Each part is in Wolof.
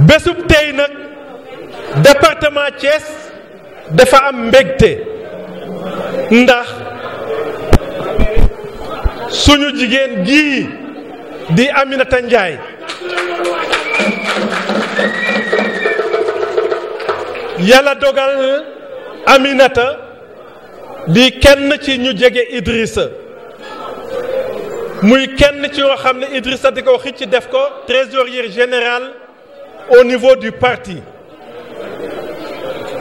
bésub tey nag département Thiès dafa am mbégte ndax suñu jigéen gii di Aminata Ndiaye yàlla dogal Aminata di kenn ci ñu jege Idrissa muy kenn ci yoo xam ne Idrissa di ko xicc def ko trésorier général au niveau du parti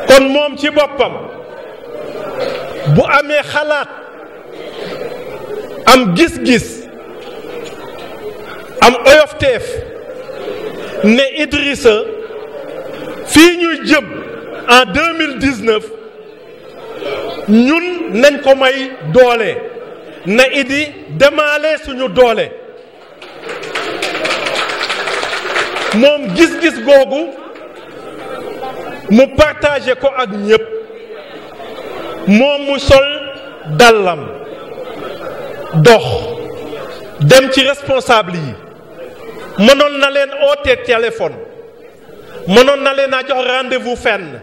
kon moom ci boppam bu amee xalaat am gis-gis am oyofteef ne Idrissa fii ñuy jëm en 2019 ñun nañ ko may doole na Idi demaale suñu doole moom gis-gis googu mu partagé ko ak ñëpp moom mu sol dàllam dox dem ci responsable yi mënoon na leen oote téléphone mënoon na leen a jox rendez-vous fenn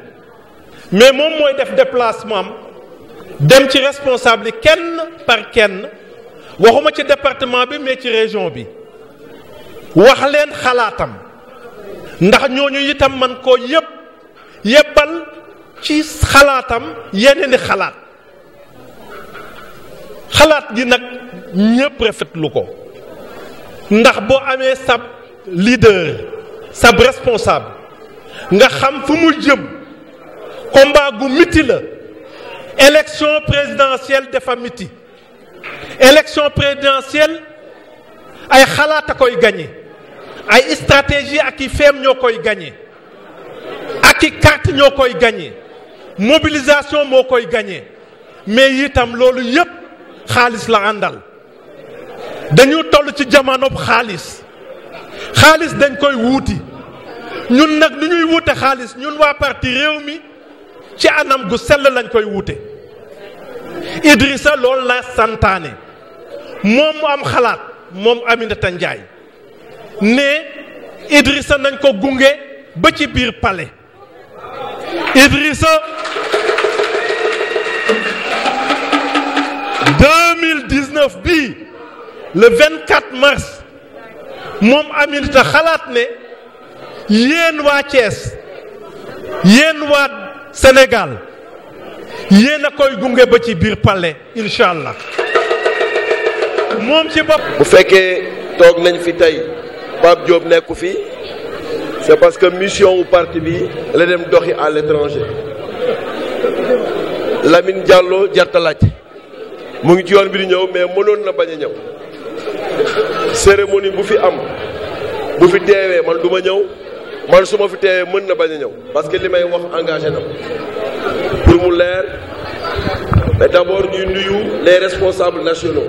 mais moom mooy def déplacement am dem ci responsable yi kenn par kenn waxuma ci département bi mais ci région bi wax leen xalaatam ndax ñooñu itam man koo yebbal ci xalaatam yeneeni xalaat gi nag ñépp rafetlu ko ndax boo amee sab leader sab responsable nga xam fu mu jëm combat gu miti la élection présidentielle dafa miti élection présidentielle ay xalaat a koy gagné ay stratégie ak i feem ñoo koy gagné ak i carte ñoo koy gagné mobilisation moo koy gagné mais itam loolu yépp xaalis la àndal dañu toll ci jamonob xaalis dañ koy wuuti ñun nag nu ñuy wuute xaalis ñun waa parti réew mi ci anam gu sell lañ koy wuute Idrissa loolu la santaane moom mu am xalaat moom Aminata Ndiaye ne Idrissa nañ ko gunge ba ci biir palais Idrissa 2019 bii le 24 mars moom Aminata xalaat ne yéen waa Thiès yéen waa Sénégal yéen a koy gunge ba ci biir palais incha allah moom ci bopp. bu fekkee toog nañ fi tey Pape Diop nekku fi c'est parce que mission wu parti bi la dem doxi à l'étranger Lamine Diallo jarta laaj mu ngi ci yoon bi di ñëw mais mënoon na bañ a ñëw cérémonie bu fi am bu fi teewee man du ma ñëw man su ma fi teewee mën na bañ a ñëw parce que li may wax engagé na pour mu leer mais d'abord ñuy nuyu les responsables nationaux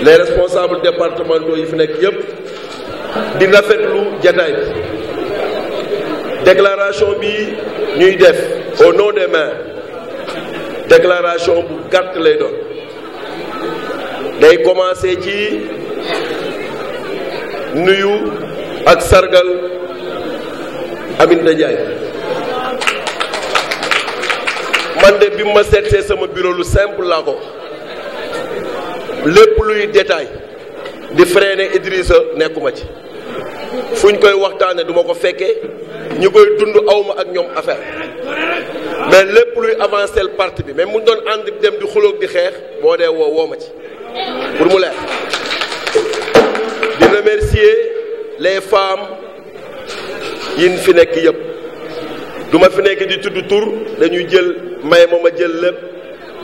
les responsables départementaux yi fi nekk yépp di rafetlu jataay bi déclaration bi ñuy def au nom des maires déclaration bu gàtt lay doon day commencer ci nuyu ak sargal Aminata Ndiaye man de bi ma seetsee sama bureau lu simple laa ko lépp luy détail di freiner Idrissa nekkuma ci fu ñu koy waxtaane duma ko fekkee ñu koy dund awma ak ñoom affaire mais lépp luy avancer le parti bi mais mu doon ànd dem di xuloog di xeex boo dee woo ma ci pour mu leer di remercier les femmes yin fi nekk yëpp du ma fi nekk di tudd tur dañuy jël may ma jël lépp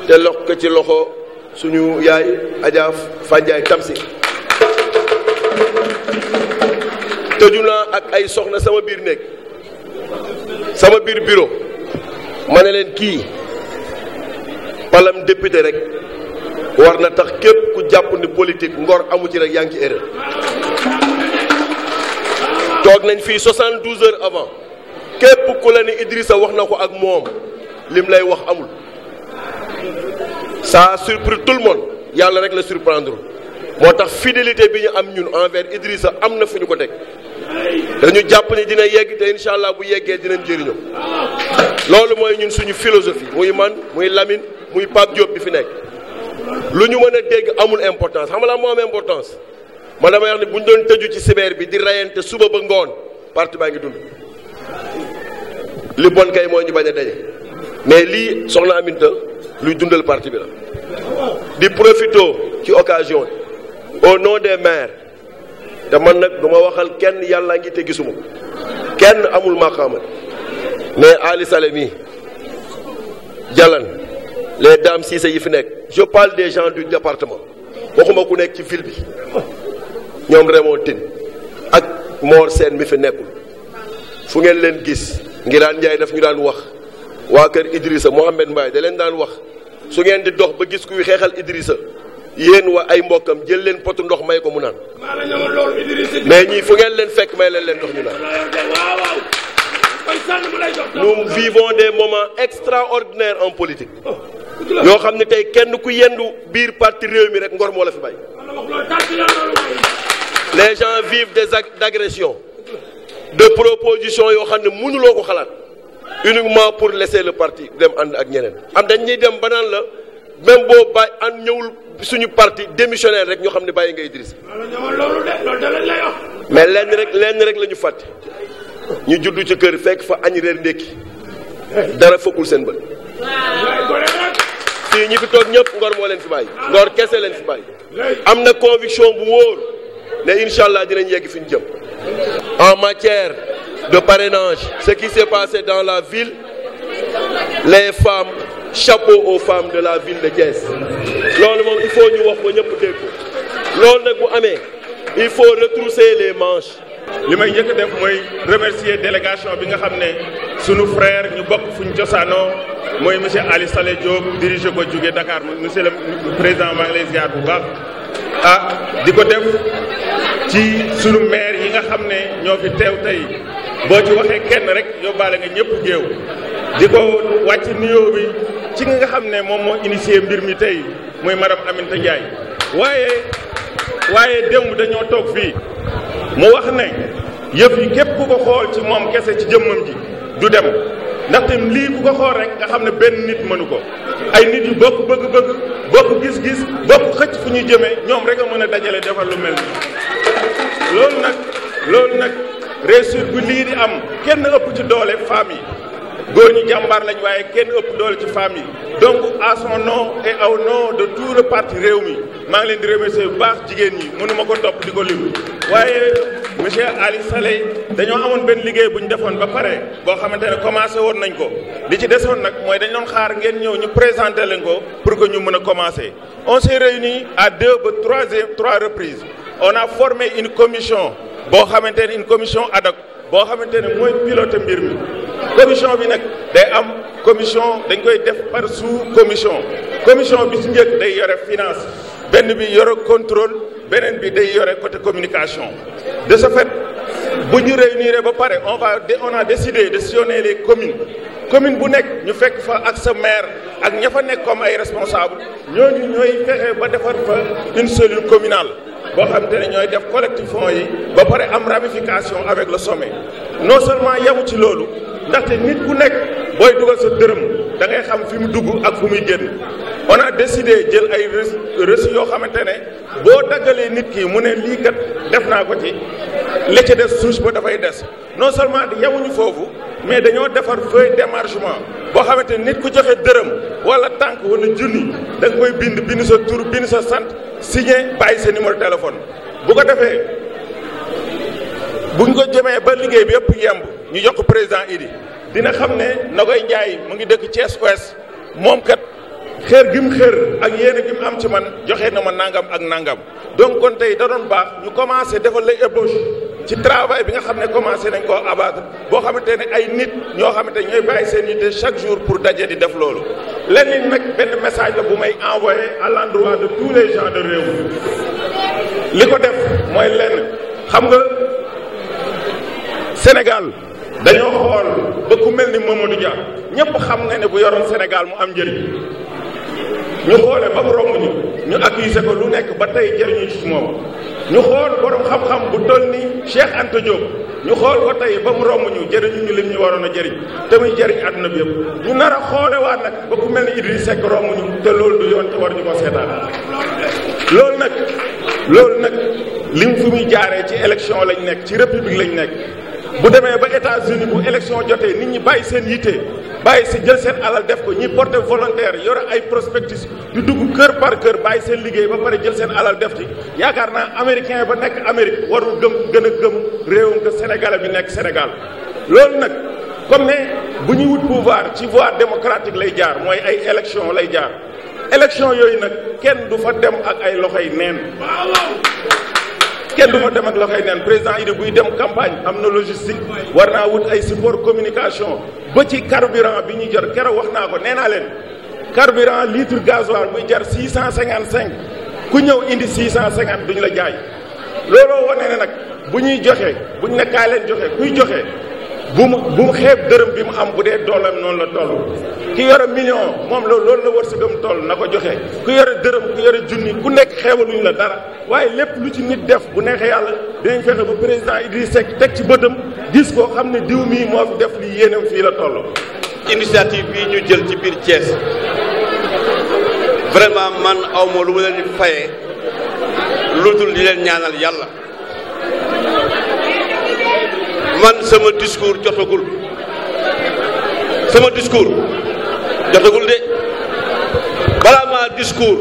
te lox ko ci loxo suñu yaay Adja Fandiaye Tamsi tëju naa ak ay soxna sama biir néeg sama biir bureau ma ne leen kii palam député rek war na tax képp ku jàpp ni politique ngor amu ci rek yaa ngi ci erreur toog nañ fii 72 heures avant képp ku la ni Idrissa wax na ko ak moom lim lay wax amul ça a surpris tout le monde yàlla rek la surprendre moo tax fidélité bi ñu am ñun envers Idrissa am na fu ñu ko teg dañu jàpp ni dina yegg te incha allah bu yeggee dinañ jëriñoo loolu mooy ñun suñu philosophie muy man muy Lamine muy Pape Diop bi fi nekk lu ñu mën a dégg amul importance xam nga la moo am importance man dama wax ni bu ñu doon tëju ci cyber bi di rayante suba ba ngoon parti baa ngi dund li bon kay mooy ñu bañ a daje mais lii soxna Aminta luy dundal parti bi la di profito ci occasion au nom des maires te man nag du ma waxal kenn yàlla ngi te gisuma kenn amul maqaama mais Ali Saleh mi Jalan les dames Cissé yi fi nekk je parle des gens du département waxuma ku nekk ci ville bi ñoom Raymond Tine ak Mor Sène mi fi nekkul fu ngeen leen gis Ngiraan Ndiaye daf ñu daan wax waa kër Idrissa Mohamed Mbaye da leen daan wax su ngeen di dox ba gis kuy xeexal Idrissa yéen wa ay mbokkam jël leen potu ndox may ko mu naan mais ñii fu ngeen leen fekk may leen ndox ñu naan. Nous vivons des moments extraordinaires en politique yoo xam ne tey kenn ku yendu biir parti réew mi rek ngor moo la fi bay. Les gens vivent des actes d'agression de propositions yoo xam ne mënuloo ko xalaat uniquement pour laisser le parti dem ànd ak ñeneen am dañ ñuy dem ba naan la même boo bàyyi ànd ñëwul suñu parti démissionnaire rek ñoo xam ne bàyyi nga Idriss mais lenn rek la ñu fàtte ñu juddu ci kër fekk fa añ reer ndékki dara fokkul seen bët fii ñi fi toog ñëpp ngor moo leen fi bàyyi ngor kese leen fi bàyyi am na conviction bu wóor ne incha allah dinañ yegg fi ñu jëm en matière de parrainage ce qui s'est passé dans la ville les femmes chapeau aux femmes de la ville de Thiès loolu moom il faut ñu wax ko ñëpp dégg ko loolu nag bu amee il faut retrousser les manches. li may njëkk a def mooy remercier délégation bi nga xam ne sunu frère ñu bokk fu ñu cosaanoo mooy monsieur Ali Saleh Diop dirigé ko jóge Dakar monsieur le président maa ngi lay ziar bu baax di ko def ci sunu maire yi nga xam ne ñoo fi teew tey boo ci waxee kenn rek yóbbaale nga ñëpp géew di ko wàcc nuyoo bi ci nga xam ne moom moo initié mbir mi tey muy madame Aminata Ndiaye waaye démb dañoo toog fii mu wax ne yëf yi képp ku ko xool ci moom kese ci jëmmam ji du dem ndaxte lii ku ko xool rek nga xam ne benn nit mënu ko ay nit yu bokk bëgg-bëgg bokk gis-gis bokk xëcc fu ñuy jëmee ñoom rek a mën a dajale defal lu mel ni loolu nag réussite bu lii di am kenn ëpp ci doole femmes yi góor ñi jàmbaar lañ waaye kenn ëpp doole ci femmes yi donc à son nom et au nom de tout le parti réew mi maa ngi leen di remercier bu baax jigéen ñi mënuma ko topp di ko lim waaye monsieur Ali Saleh dañoo amoon benn liggéey bu ñu defoon ba pare boo xamante ne commencé woon nañ ko li ci desoon nag mooy dañ doon xaar ngeen ñëw ñu présenter leen ko pour que ñu mën a commencer. On s'est réunis à 2 ba 3 reprises on a formé une commission boo xamante ne une commission ad hoc boo xamante ne mooy pilote mbir mi commission bi nag day am commission dañ koy def par sous commission bi si njëkk day yore finance benn bi yore contrôle beneen bi day yore côté communication de ce fait bu ñu réunir ba pare on a décidé de sillonner les communes bu nekk ñu fekk fa ak sa maire ak ña fa nekk comme ay responsable ñooñu ñooy fexe ba defar fa une cellule communale boo xamante ne ñooy def collectif fonds yi ba pare am ramification avec le sommet non seulement yamu ci loolu ndaxte nit ku nekk booy dugal sa dërëm da ngay xam fi mu dugg ak fu muy génn on a décidé jël ay reçu yoo xamante ne boo daggalee nit ki mu ne lii kat def naa ko ci li ci des souche ba dafay des non seulement di yamuñu foofu mais dañoo defar feuille d'émargement boo xamante ne nit ku joxe dërëm wala tànk wala junni da nga koy bind sa tur bind sa sant signé bàyyi sa numéro téléphone bu ko defee buñ ko jëmee ba liggéey bi yëpp yemb ñu jox ko président Idi dina xam ne Nogoy Ndiaye mu ngi dëkk Thiès Ouest moom kat xeer gi mu xeer ak yéene gi mu am ci man joxe na ma nangam ak nangam donc kon tey da doon baax ñu commencé defal lay ébauche ci travail bi nga xam ne commencé nañ koo abattre boo xamante ne ay nit ñoo xamante ne ñooy bàyyi seen yitte chaque jour pour daje di def loolu. leneen nag benn message la bu may envoyé à l'endroit de tous les gens de réew li ko def mooy lenn xam nga Sénégal dañoo xool ba ku mel ni Mamadou Dia ñëpp xam nga ne bu yoroon Sénégal mu am njëriñ ñu xoole ba mu romb ñu accusé ko lu nekk ba tey jëriñu ci moom ñu xool borom xam-xam bu toll ni Cheikh Anta Diop ñu xool ko tey ba mu romb ñu jëriñu ñu lim ñu waroon a jëriñ te muy jëriñ àdduna bi yëpp ñu nar a xoole waat nag ba ku mel ni Idrissa Seck romb ñu te loolu du yoon te war ñu ko seetaan loolu nag lim fi muy jaaree ci élection lañ nekk ci république lañ nekk bu demee ba États-Unis bu élection jotee nit ñi bàyyi seen yitte bàyyi si jël seen alal def ko ñi porté volontaire yore ay prospectus di dugg kër par kër bàyyi seen liggéey ba pare jël seen alal def ci yaakaar naa américain ba nekk Amérique warul gën a gëm réewam que sénégalais bi nekk Sénégal loolu nag comme ne bu ñuy wut pouvoir ci voie démocratique lay jaar mooy ay élection lay jaar élection yooyu nag kenn du fa dem ak ay loxoy neen kenn du fa dem ak loxoy neen président Idi buy dem campagne am na logistique war naa wut ay support communication ba ci carburant bi ñu jar keroog wax naa ko nee naa leen carburant litre gasoil buy jar 655 ku ñëw indi 650 duñ la jaay looloo wane ne nag bu ñuy joxe buñ ne kaay leen joxe kuy joxe bu mu xeeb dërëm bi mu am bu dee dooleem noonu la toll ki yore million moom loolu la wërsëgam toll na ko joxe ku yore dërëm ku yore junni ku nekk xeebaluñ la dara waaye lépp lu ci nit def bu neexee yàlla dinañ fexe ba président Idrissa Seck teg ci bëtam gis ko xam ne diw mii moo fi def li yéenam fii la toll. initiative bii ñu jël ci biir Thiès vraiment man aw ma lu ma leen di fayee lu dul di leen ñaanal yàlla. man sama discours jotagul de balaa maa discours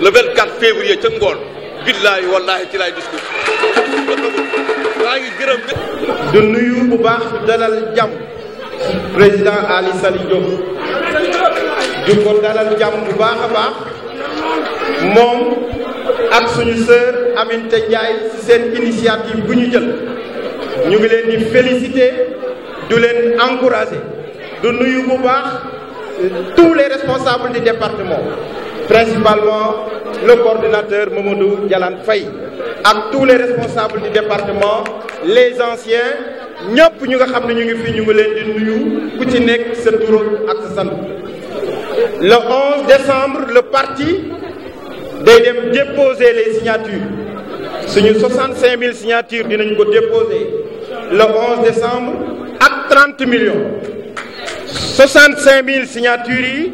le 24 février ca ngoon billaahi wallaahi ci laay discours maa ngi gërëm du nuyu bu baax dalal jàmm président Ali Sali Diop du ko dalal jàmm bu baax a baax moom ak suñu sœur Aminata Ndiaye ci seen initiative bu ñu jël ñu ngi leen di féliciter du leen encourager du nuyu bu baax tous les responsables du département principalement le coordinateur Mamadou Dialane Faye ak tous les responsables du département les anciens ñëpp ñu nga xam ne ñu ngi fi ñu ngi leen di nuyu ku ci nekk sa tur ak sa sant. Le 11 décembre le parti day dem déposer les signatures suñu 65 000 signatures dinañ ko déposer le 11 décembre ak 30 millions 65 000 signatures yi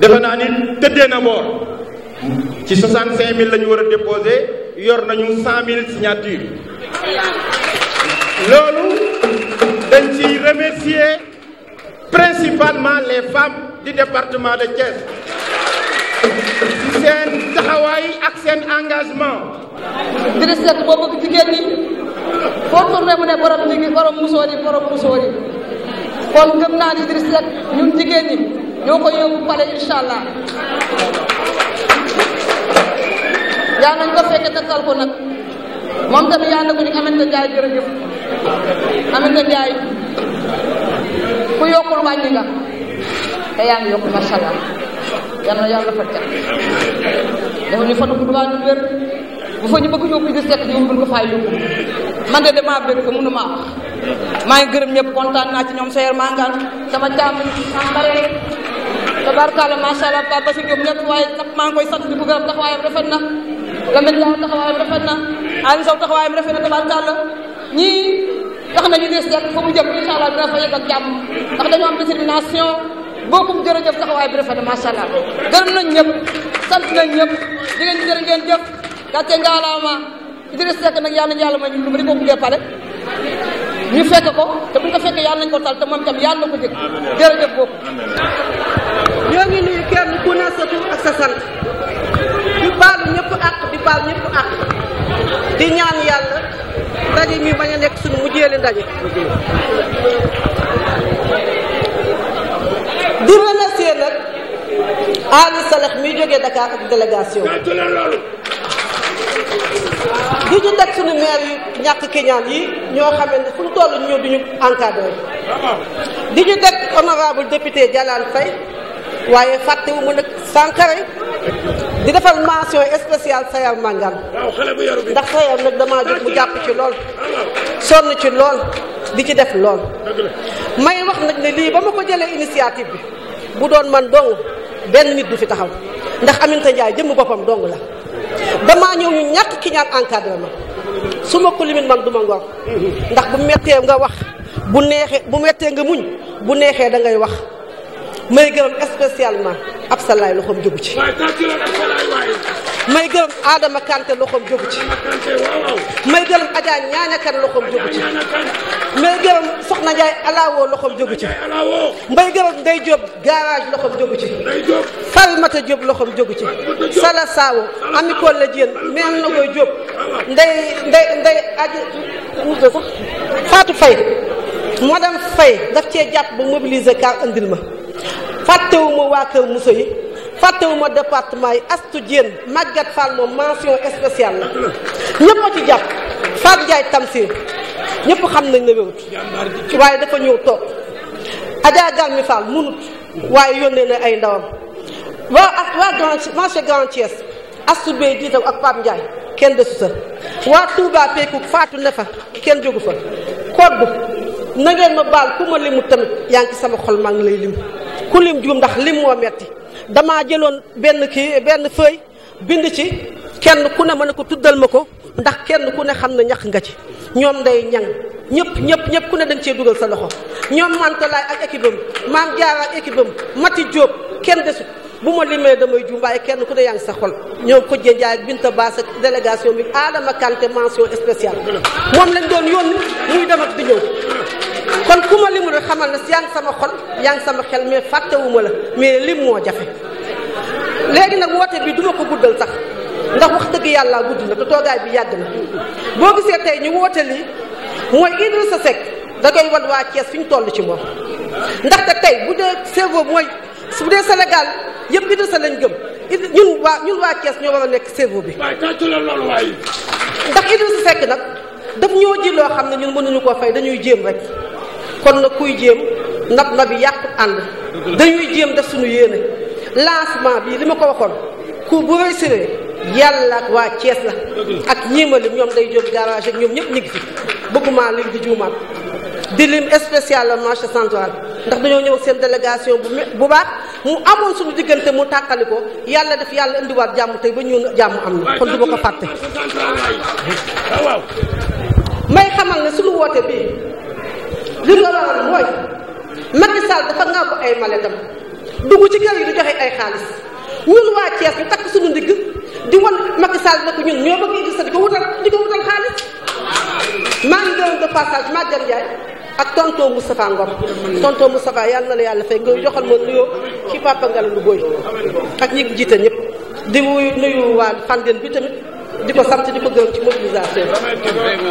defe naa ni tëddee na boor ci 65 000 la ñu war a déposer yor nañu 100 000 signatures loolu dañ ciy remercier principalement les femmes du département de Thiès ci seen taxawaay ak seen engagement. Idrissa Seck boo bëgg jigéen ñi foo tourné mu ne borom jigéen borom musóor yi kon gëm naa ni Idrissa Seck ñun jigéen ñi ñoo ko yóbbu pale incha allah yaa nañ ko fekke takkal ko nag moom tamit yaa na ko ñu Aminata Ndiaye jërëjëf Aminata Ndiaye ku yokkul wàññi nga te yaa ngi yokk macha allah yal na yàlla fa teg dafa ñu fanu gudd waa ñu wér bu fa ñu bëgg yóbbu Idrissa Seck ñu ko fay yóbbu man de damaa bëgg mënu maa wax maa ngi gërëm ñëpp kontaan naa ci ñoom Seyer Mangal sama càmm Ambare tabarkalla macha allah Pape Bassi Diop ñëpp waaye nag maa ngi koy sant di ko gërëm taxawaayam rafet na Lamine Diaw taxawaayam rafet na Aliou Sow taxawaayam rafet na tabarkalla ñii tax nañu Idrissa Seck fa mu jëm incha allah dina fa yegg ak jàmm ndax dañoo am détermination bokkum jërëjëf taxawaay bi rafet na macha allah gërëm nañ ñëpp sant nañ ñëpp jigéen ñi jërë ngeen jëf gàcce ngaalaama Idrissa Seck nag yàlla nañu yàlla may ñu lu bari boo buggee pale ñu fekk ko te bu ñu ko fekkee yàlla nañ ko tal te moom itam yàlla na ko jëg jërëjëf boobu ñoo ngi nuyu kenn ku ne sa tur ak sa sant di baalu ñëpp ak di baal ñëpp ak di ñaan yàlla ndaje mi bañ a nekk suñu mujjeeli ndaje di remercier nag Ali Saleh mi jógee Dakar ak délégation di ñu teg suñu maire yu ñàkk keñaan yi ñoo xamee ne fu ñu toll ñëw duñu encadré di ñu teg honorable député Dialane Faye waaye fàttewu mu nag Sankharé di defal mention spéciale Seyer Mangal ndax Seyer nag damaa jóg mu jàpp ci lool sonn ci lool di ci def lool may wax nag ne lii ba ma ko jëlee initiative bi bu doon man dong benn nit du fi taxaw ndax Aminata Ndiaye jëmm boppam dong la damaa ñëw ñu ñàkk ki ñaan encadrement su ma ko limite man du ma ngor ndax bu mettee nga wax bu neexee bu mettee nga muñ bu neexee da ngay wax may gërëm spécialement Absalaay loxoom jógu ci may gërëm Adama Kanté loxoom jógu ci may gërëm Adja Ñaañakan loxoom jógu ci may gërëm Soxna Ndiaye Alawoo loxoom jógu ci may gërëm Ndey Diop garage loxoom jógu ci Falmata Diop loxoom jógu ci Sala Sawo Ami Kolle Diène même na koy Diop ndey aji sax Fatou Faye madame Faye daf cee jàpp ba mobiliser car andil ma fàttewuma waa kër Moussa yi fàttewuma département yi Astou Diène Maguette Fall moom mention spéciale la ñëpp a ci jàpp Fatou Ndiaye Tamsir ñëpp xam nañ ne wérut waaye dafa ñëw toog Adja Galmi Fall munut waaye yónnee na ay ndawam waa marché Grand Thiès Astou Bey jiitaw ak Pape Ndiaye kenn desu sa waa Touba Pekouk Fatou ne fa kenn jógu fa koddu na ngeen ma baal ku ma limu tamit yaa ngi sama xol maa ngi lay lim ku lim juum ndax lim moo metti damaa jëloon benn feuille bind ci kenn ku ne ma ne ko tuddal ma ko ndax kenn ku ne xam ne ñax nga ci ñoom Ndey Ñang ñëpp ku ne dañ cee dugal sa loxo ñoom Mantolaay ak équipe am Maam Jaara ak équipe am Mati Diop kenn desut bu ma limee damay juum waaye kenn ku ne yaa ngi sa xol ñoom Kodje Ndiaye ak Binta Bass ak délégation bi Adama Kanté mention spéciale moom lañ doon yónni muy dem ak di ñëw kon ku ma limu rek xamal na yaa ngi sama xol yaa ngi sama xel mais fàttewuma la mais lim moo jafe léegi nag woote bi duma ko guddal sax ndax wax dëgg yàlla gudd na te toogaay bi yàgg na boo gisee tey ñu woote lii mooy Idrissa Seck da koy wan waa Thiès fi ñu toll ci moom ndaxte tey bu dee cerveau mooy bu dee Sénégal yëpp Idrissa lañ gëm ñun waa Thiès ñoo war a nekk cerveau bi ndax Idrissa Seck nag daf ñoo ji loo xam ne ñun mënuñu koo fay dañuy jéem rek kon nag kuy jéem nab yi yàqut ànd dañuy jéem def suñu yéene lancement bi li ma ko waxoon ku bu réussir yàlla ak waa Thiès la ak ñiimali ñoom day jóg garage ak ñoom ñëpp ñu ngi fi bëgguma lim di juumaat di lim spécial la marché central ndax dañoo ñëw seen délégation bu baax mu amoon suñu diggante mu tàqali ko yàlla def yàlla indiwaat jàmm tey ba ñun jàmm am na kon du ma ko fàtte may xamal ne suñu woote bii li nga waral mooy Macky Sall dafa nga ko ay maletam dugg ci kër yi di joxe ay xaalis ñun waa Thiès ñu takk suñu ndigg di wan Macky Sall ne ko ñun ñoo bëgg Idrissa di ko wutal xaalis maa ngi gërëm de passage Maguette Ndiaye ak tonton Moustapha Ngom tonton Moustapha yàlla na la yàlla fay nga joxal ma nuyoo ci Papa Ngalandou Boy ak ñi jiite ñëpp di nuyu waa Fandène bi tamit di ko sant di ko gërëm ci mobilisation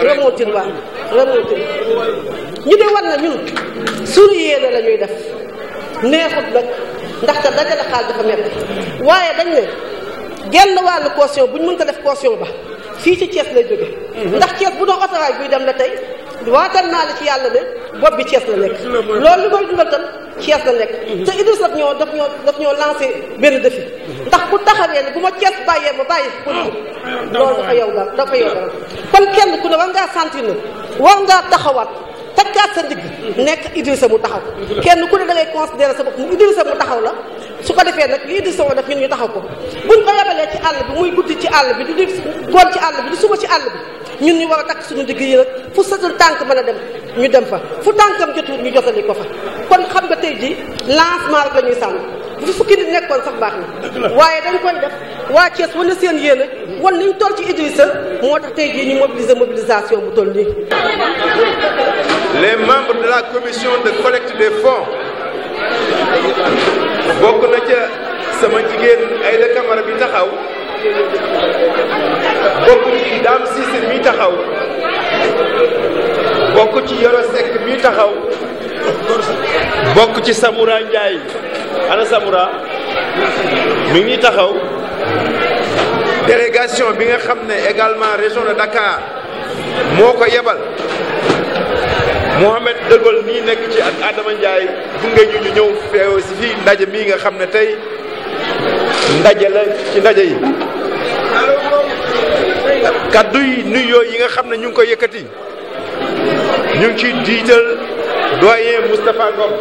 remontin ñu de war na ñun suñu yéene la ñuy def neexut nag ndaxte dajale xaal dafa metti waaye dañ ne genn wàllu caution bu ñu mën ko def caution ba fii ci Thiès lay jóge ndax Thiès bu doon autorail buy dem la tey waatal naa la ci yàlla ne bopp bi Thiès la nekk loolu li koy dundal tam Thiès la nekk te Idrissa daf ñoo lancé benn défi ndax bu taxawee ne bu ma Thiès bàyyee ma bàyyi politique loolu dafa yow dara kon kenn ku ne war ngaa sentir ne war ngaa taxawaat takkaat sa ndigg nekk Idrissa mu taxaw kenn ku ne da ngay considérer sa bopp mu Idrissa mu taxaw la su ko defee nag li Idrissa moo def ñun ñu taxaw ko buñ ko yabalee ci àll bi muy guddi ci àll bi di goon ci àll bi di suba ci àll bi ñun ñu war a takk suñu digg yi nag fu sëtul tànk mën a dem ñu dem fa fu tànkam jotul ñu jotali ko fa kon xam nga tey ji lancement rek la ñuy sànni bu fi fukki nit nekkoon sax baax na waaye dañ koy def waa Thiès wan na seen yéene wan niñ toll ci Idrissa moo tax tey jii ñu mobilisation bu toll nii. Les membres de la commission de collecte des fonds bokk na ca sama jigéen Aïda Camara bi taxaw bokk ci Dame Cissé mi taxaw bokk ci Yoro Seck mi taxaw bokk ci Samoura Ndiaye ana Samoura mi ngi taxaw délégation bi nga xam ne également région de Dakar moo ko yebal Mohamed Degol mii nekk ci ak Adama Ndiaye gunge ñu ñëw feew si fii ndaje mii nga xam ne tey ndaje la ci ndaje yi kaddu yi nuyoo yi nga xam ne ñu ngi koy yëkkati ñu ngi ciy jiital doyen Moustapha Ngom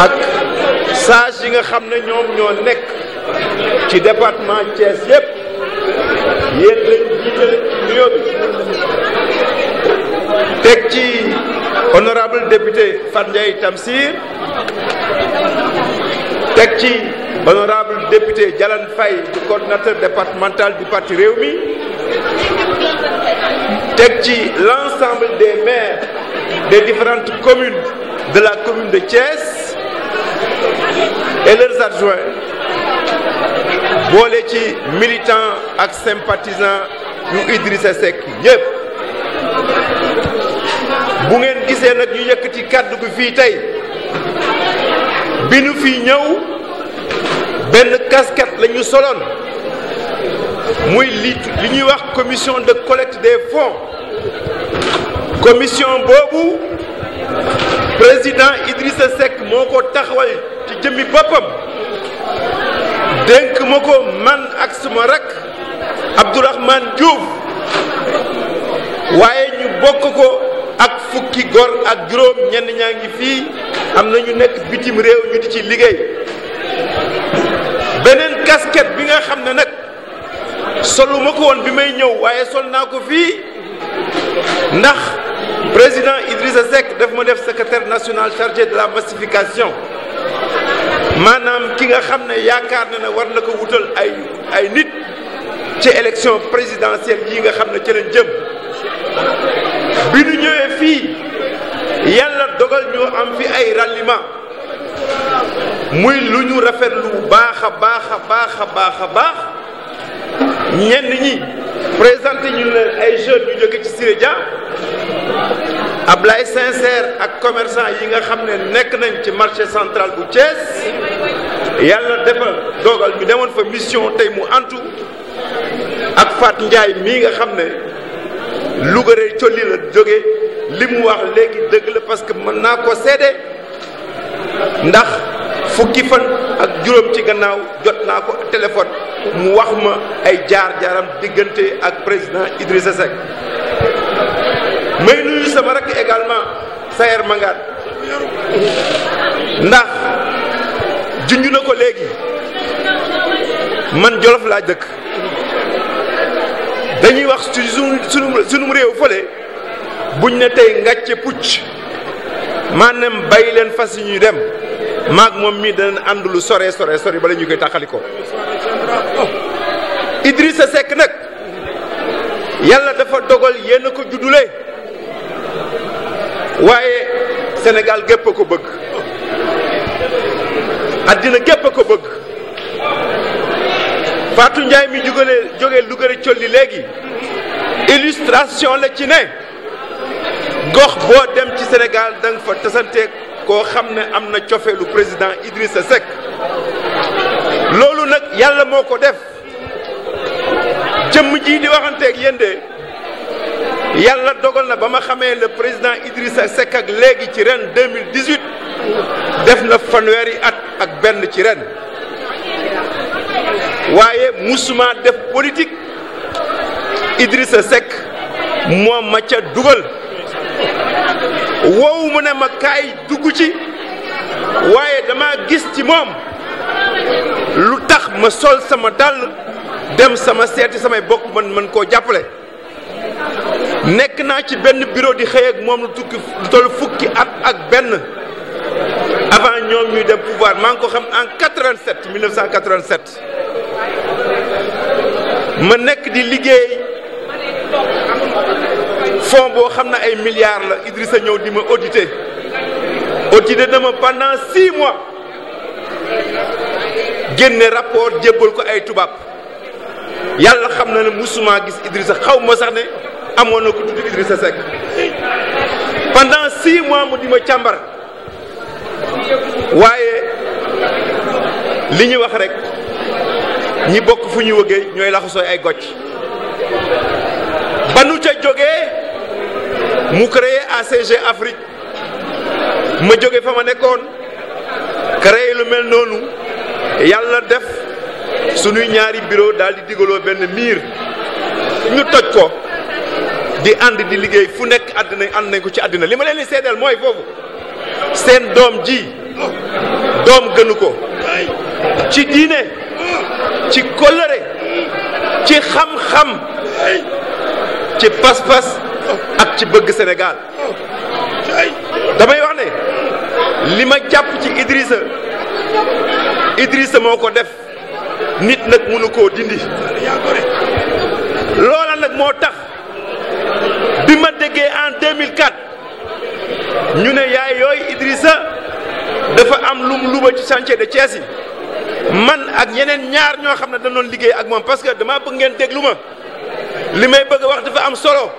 ak sages yi nga xam ne ñoom ñoo nekk ci département Thiès yépp yéen lañ jiitale ci nuyoo bi teg ci honorable député Fat Ndiaye Tamsir teg ci honorable député Dialane Faye du coordinateur départemental du parti Rewmi teg ci l'ensemble des maires des différentes communes de la commune de Thiès et leurs adjoints boole ci militants ak sympathisants yu Idrissa Seck yépp bu ngeen gisee nag ñu yëkkati kàddu gi fii tey bi nu fii ñëw benn casquette la ñu soloon muy li ñuy wax commission de collecte des fonds commission boobu président Idrissa Seck moo ko taxawal ci jëmmi boppam dénk ma ko man ak suma rak Abdourahmane Diouf waaye ñu bokk ko ak fukki gor ak juróom ñenn ñaa ngi fii am na ñu nekk bitim réew ñu di ci liggéey beneen casquette bi nga xam ne nag solu ma ko woon bi may ñëw waaye sol naa ko fii ndax président Idrissa Seck daf ma def secrétaire national chargé de la massification maanaam ki nga xam ne yaakaar na ne war na ko wutal ay nit ci élection présidentielle yi nga xam ne ci lañ jëm bi ñu ñëwee fii yàlla dogal ñu am fi ay ralliement muy lu ñu rafetlu bu baax a baax a baax a baax a baax ñenn ñi présenté ñu leen ay jeunes yu jóge ci Siré Dia Ablaye Sincère ak commerçant yi nga xam ne nekk nañ ci marché central bu Thiès yàlla defal dogal ñu demoon fa mission tey mu antu ak Fat Ndiaye mii nga xam ne Louga rek colli la jóge li mu wax léegi dëgg la parce que mën naa ko seede ndax fukki fan ak juróom ci gannaaw jot naa ko téléphone mu wax ma ay jaar-jaaram diggante ak président Idrissa Seck may nuyu sama rakk également Sayer Mangane ndax junj na ko léegi man Jolof laa dëkk dañuy wax ci sunu réew fële buñ ne tey ngàcce pucc maanaam bàyyi leen fas yi ñuy dem maag moom mii danañ ànd lu sore bala ñu koy taxali ko Idrissa Seck nag yàlla dafa dogal yéen ko juddule waaye Sénégal gépp a ko bëgg addina gépp a ko bëgg Fatou Ndiaye mi jógee Louga colli léegi illustration la ci ne gox boo dem ci Sénégal da nga fa tasanteeg koo xam ne am na cofeelu président Idrissa Seck loolu nag yàlla moo ko def jëmm ji di waxanteeg yéen de yàlla dogal na ba ma xamee le président Idrissa Seck ak léegi ci ren 2018 def na fanweeri at ak benn ci ren waaye musuma def politique Idrissa Seck moom ma ca dugal woowu mu ne ma kaay dugg ci waaye dama gis ci moom lu tax ma sol sama dàll dem sama seeti samay bokk mën koo jàppale nekk naa ci benn bureau di xëy ak moom lu toll fukki at ak benn avant ñoom ñuy dem pouvoir maa ngi ko xam en 1987 ma nekk di liggéey fonds boo xam ne ay milliards la Idrissa ñëw di ma audité na ma pendant 6 mois génne rapport jébbal ko ay tubaab yàlla xam na ne musuma gis Idrissa xaw ma sax ne amoon na ko tudd Idrissa Seck pendant 6 mois mu di ma càmbar waaye li ñu wax rek ñi bokk fu ñu wëggee ñooy laxasooy ay gocc ba nu ca jógee mu créé ACG Afrique ma jóge fa ma nekkoon créé lu mel noonu yàlla def sunuy ñaari bureau daal di digaloo benn miir ñu toj ko di ànd di liggéey fu nekk àddina ànd nañ ko ci àddina li ma leen di seedeel mooy foofu seen doom ji doom gënu ko ci diine ci kóllëre ci xam-xam ci pas-pas ak ci bëgg Sénégal damay wax ne li ma jàpp ci Idrissa moo ko def nit nag mënu koo dindi loola nag moo tax bi ma déggee en 2004 ñu ne yaay yooyu Idrissa dafa am lum luba ci chantier de Thiès yi man ak ñeneen ñaar ñoo xam ne dañ doon liggéey ak moom parce que dama bëgg ngeen déglu ma li may bëgg a wax dafa am solo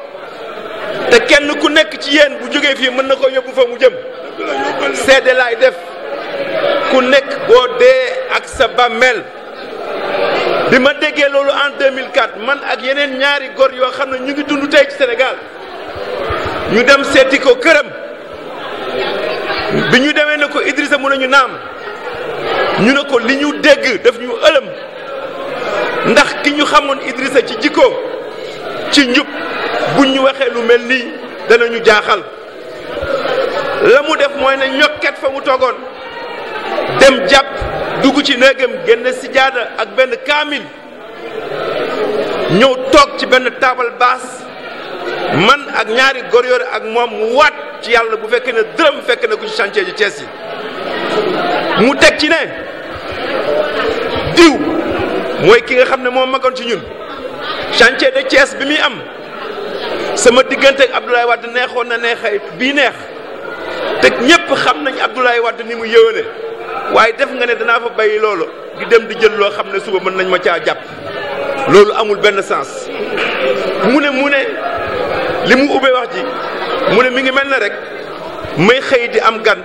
te kenn ku nekk ci yéen bu jógee fii mën na ko yóbbu fa mu jëm seede laay def ku nekk boo dee ak sa bàmmeel bi ma déggee loolu en 2004 man ak yeneen ñaari góor yoo xam ne ñu ngi dund tey ci Sénégal ñu dem seeti ko këram bi ñu demee ne ko Idrissa mu nañu naam ñu ne ko li ñu dégg daf ñu ëlëm ndax ki ñu xamoon Idrissa ci jikko ci njub buñ ñu waxee lu mel nii danañu jaaxal la mu def mooy ne ñokket fa mu toogoon dem jàpp dugg ci néegam génn sijaada ak benn kaamil ñëw toog ci benn taabal baas man ak ñaari góor yore ak moom mu waat ci yàlla bu fekkee ne dërëm fekk na ko ci chantier ji Thiès yi mu teg ci ne diw mooy ki nga xam ne moo magoon ci ñun chantier de Thiès bi muy am sama diggante ak Abdoulaye Wade neexoon na neexay bii neex te ñépp xam nañ Abdoulaye Wade ni mu yéwéne waaye def nga ne danaa fa bàyyi loolu di dem di jël loo xam ne suba mën nañ ma caa jàpp loolu amul benn sens mu ne li mu ubbee wax ji mu ne mi ngi mel ne rek may xëy di am gan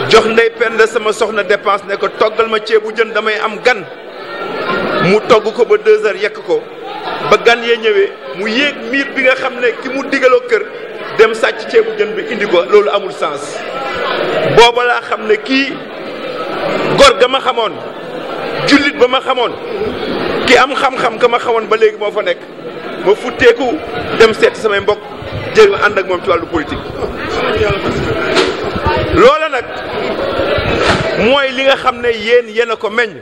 jox ndey pend sama soxna dépense ne ko toggal ma ceebu jën damay am gan mu togg ko ba 2 heures yekk ko ba gan yee ñëwee mu yéeg miir bi nga xam ne ki mu digaloo kër dem sàcc ceebu jën bi indi ko loolu amul sens booba laa xam ne kii góor ga ma xamoon jullit ba ma xamoon ki am xam-xam ka ma xamoon ba léegi moo fa nekk ma futteeku dem seeti samay mbokk jéem a ànd ak moom ci wàllu politique loola nag mooy li nga xam ne yéen a ko meññ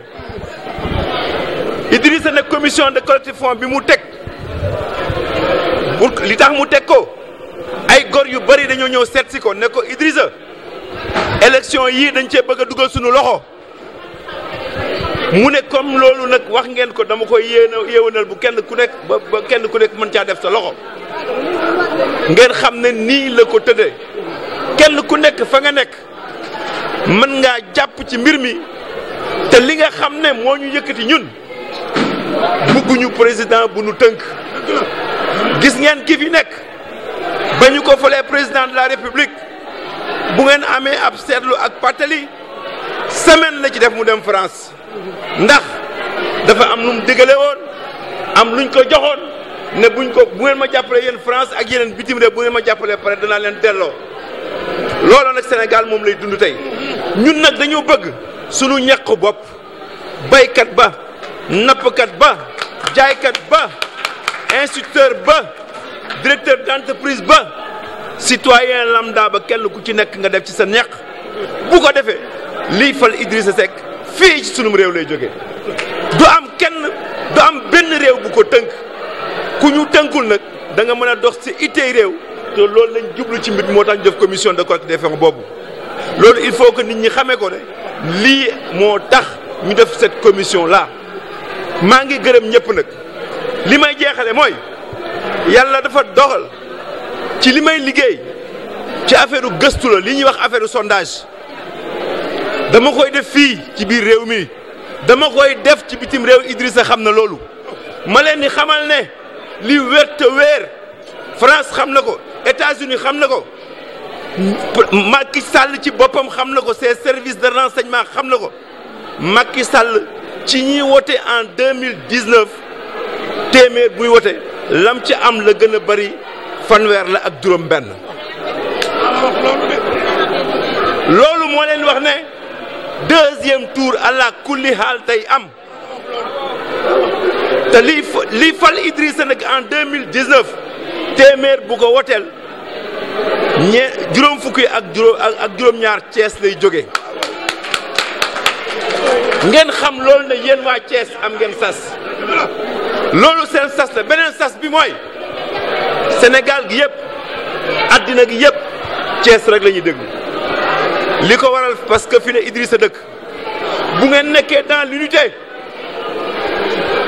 Idrissa nag commission de collectif fonds bi mu teg pour li tax mu teg ko ay góor yu bari dañoo ñëw seet si ko ne ko Idrissa élection yii dañ cee bëgg a dugal suñu loxo mu ne comme loolu nag wax ngeen ko dama koy yéewanal bu kenn ku nekk ba kenn ku nekk mën caa def sa loxo ngeen xam ne nii la ko tëddee kenn ku nekk fa nga nekk mën ngaa jàpp ci mbir mi te li nga xam ne moo ñu yëkkati ñun bugguñu président bu nu tënk gis ngeen ki fi nekk ba ñu ko falee président de la république bu ngeen amee ab seetlu ak pàttali semaine la ci def mu dem France ndax dafa am lu mu digale woon am luñ ko joxoon ne bu ngeen ma jàppale yéen France ak yeneen bitim réew bu ngeen ma jàppalee pare danaa leen delloo loolu nag Sénégal moom lay dund tey ñun nag dañoo bëgg sunu ñàkk bopp baykat ba nappkat ba jaaykat ba instituteur ba directeur d'entreprise ba citoyen lambda ba kenn ku ci nekk nga def ci sa ñàkk bu ko defee lii fal Idrissa Seck fii ci sunum réew lay jógee du am benn réew bu ko tënk ku ñu tënkul nag da nga mën a dox ci itey réew te loolu lañ jublu ci mbir moo tax ñu def commission de collecte des fonds boobu loolu il faut que nit ñi xamee ko ne lii moo tax ñu def cette commission là maa ngi gërëm ñëpp nag li may jeexale mooy yàlla dafa doxal ci li may liggéey ci affaire gëstu la li ñuy wax affaire sondage dama koy def fii ci biir réew mi dama koy def ci bitim réew Idrissa xam na loolu ma leen di xamal ne li wér te wéer France xam na ko États-Unis xam na ko Macky Sall ci boppam xam na ko ses services de renseignement xam na ko Macky Sall ci ñi wote en 2019 téeméer buy wote lam ci am la gën a bari fanweer la ak juróom benn loolu moo leen wax ne deuxième tour àla kulli haal tey am te lii fal Idrissa nag en 2019 téeméer bu ko woteel juróom fukki ak juróom ñaar Thiès lay jóge ngeen xam loolu ne yéen waa Thiès am ngeen sas loolu seen sas la beneen sas bi mooy Sénégal gi yëpp addina gi yëpp Thiès rek la ñuy déglu li ko waral parce que fi ne Idrissa dëkk bu ngeen nekkee dans l'unité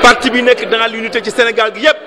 parti bi nekk dans l'unité ci Sénégal gi yëpp